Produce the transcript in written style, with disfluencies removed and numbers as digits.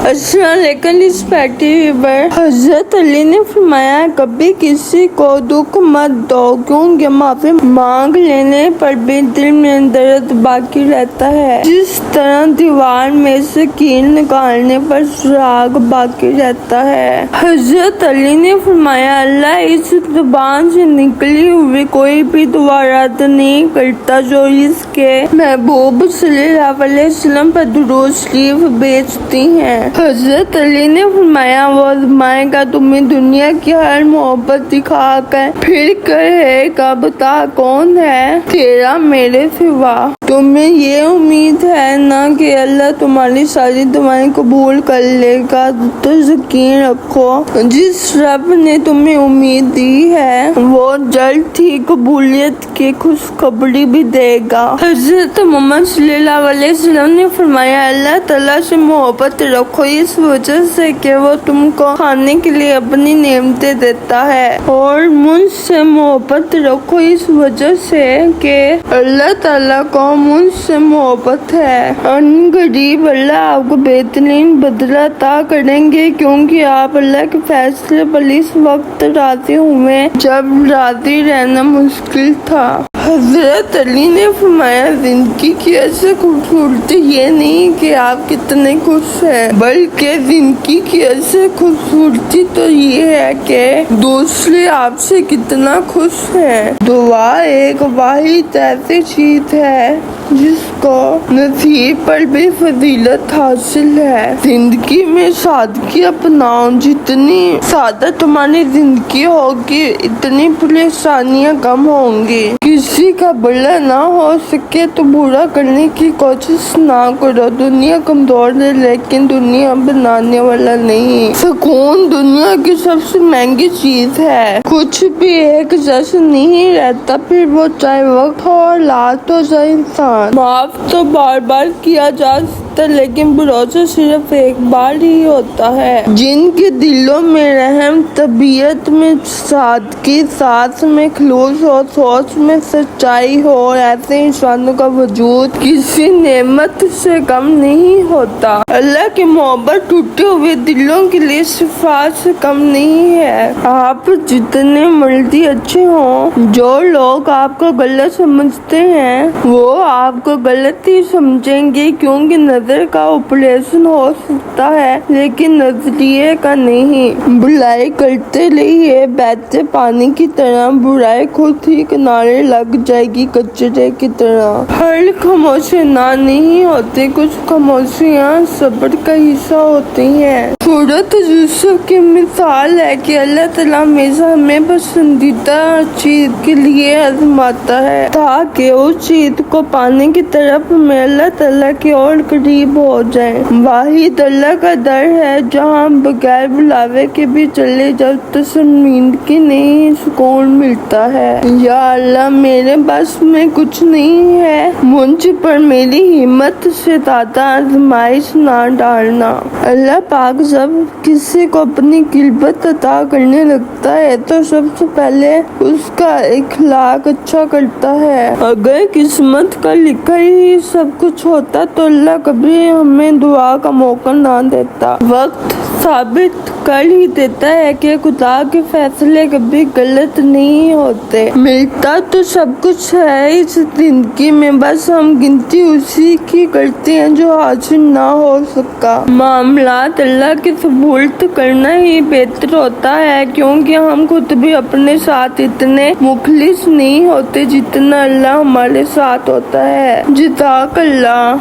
السلام علیکم رسپیکٹیبل حضرت علی نے فرمایا کبھی کسی کو دکھ مت دو کیونکہ معافی مانگ لینے پر بھی دل میں درد باقی رہتا ہے، جس طرح دیوار میں سے کیل نکالنے پر سراغ باقی رہتا ہے۔ حضرت علی نے فرمایا اللہ اس زبان سے نکلی ہوئی کوئی بھی دعا رد نہیں کرتا جو اس کے محبوب صلی اللہ علیہ وسلم پر درود شریف بیچتی ہیں۔ حضرت علی نے فرمایا وہ آزمائے گا تمہیں دنیا کی ہر محبت دکھا کر، پھر کہے گا بتا کون ہے تیرا میرے سوا۔ تمہیں یہ امید ہے نا کہ اللہ تمہاری ساری دعائیں قبول کر لے گا، تو یقین رکھو جس رب نے تمہیں امید دی ہے وہ جلد ہی قبولیت کی خوشخبری بھی دے گا۔ حضرت محمد صلی اللہ علیہ وسلم نے فرمایا اللہ تعالیٰ سے محبت رکھو اس وجہ سے کہ وہ تم کو کھانے کے لیے اپنی نعمتیں دیتا ہے، اور مجھ سے محبت رکھو اس وجہ سے کہ اللہ تعالیٰ کو مجھ سے محبت ہے۔ ان قریب اللہ آپ کو بہترین بدلہ عطا کریں گے کیونکہ آپ اللہ کے فیصلے پر اس وقت راضی ہوئے جب راضی رہنا مشکل تھا۔ حضرت علی نے فرمایا زندگی کی ایسی خوبصورتی یہ نہیں کہ آپ کتنے خوش ہیں، بلکہ زندگی کی ایسی خوبصورتی تو یہ ہے کہ دوسرے آپ سے کتنا خوش ہیں۔ دعا ایک واحد ایسی چیز ہے جس کو نصیب پر بھی فضیلت حاصل ہے۔ زندگی میں سادگی اپناؤ، جتنی سادہ تمہاری زندگی ہوگی اتنی پریشانیاں کم ہوں گی۔ کسی کا بھلا نہ ہو سکے تو برا کرنے کی کوشش نہ کرو۔ دنیا کمزور ہے لیکن دنیا بنانے والا نہیں۔ سکون دنیا کی سب سے مہنگی چیز ہے۔ کچھ بھی ایک جیسا نہیں رہتا، پھر وہ چاہے وقت ہو اور لات ہو چاہے انسان۔ معاف تو بار بار کیا جا سکتا لیکن بھروسہ صرف ایک بار ہی ہوتا ہے۔ جن کے دلوں میں رحم، طبیعت میں سادگی، سانس میں خلوص اور سوچ میں سچائی ہو، ایسے انسانوں کا وجود کسی نعمت سے کم نہیں ہوتا۔ اللہ کی محبت ٹوٹے ہوئے دلوں کے لیے شفا سے کم نہیں ہے۔ آپ جتنے مرضی اچھے ہوں، جو لوگ آپ کو غلط سمجھتے ہیں وہ آپ کو غلط ہی سمجھیں گے کیونکہ نظر کا آپریشن ہو سکتا ہے لیکن نظریے کا نہیں۔ بھلائی کرتے رہیے بہتے پانی کی طرح، برائی خود ہی کنارے لگ جائے گی کچرے کی طرح۔ ہر خاموشی نہ نہیں ہوتی، کچھ خاموشیاں صبر کا حصہ ہوتی ہیں۔ سورۃ یوسف کی مثال ہے کہ اللہ تعالیٰ ہمیشہ ہمیں پسندیدہ چیز کے لیے آزماتا ہے تاکہ اس چیز کو پانے کی طرف ہمیں اللہ تعالیٰ کی اور قریب ہو جائیں۔ واحد اللہ کا در ہے جہاں بغیر بلاوے کے بھی چلے جاؤ تو شرمندگی نہیں سکون ملتا ہے۔ یا اللہ میرے بس میں کچھ نہیں ہے، مجھ پر میری ہمت سے زیادہ آزمائش نہ ڈالنا۔ اللہ پاک جب کسی کو اپنی غربت عطا کرنے لگتا ہے تو سب سے پہلے اس کا اخلاق اچھا کرتا ہے۔ اگر قسمت کا لکھا ہی سب کچھ ہوتا تو اللہ کبھی ہمیں دعا کا موقع نہ دیتا۔ وقت ثابت کر ہی دیتا ہے کہ خدا کے فیصلے کبھی غلط نہیں ہوتے۔ ملتا تو سب کچھ ہے اس زندگی میں، بس ہم گنتی اسی کی کرتے ہیں جو حاصل نہ ہو سکا۔ معاملات اللہ کے سپرد کرنا ہی بہتر ہوتا ہے کیونکہ ہم خود بھی اپنے ساتھ اتنے مخلص نہیں ہوتے جتنا اللہ ہمارے ساتھ ہوتا ہے۔ جزاک اللہ۔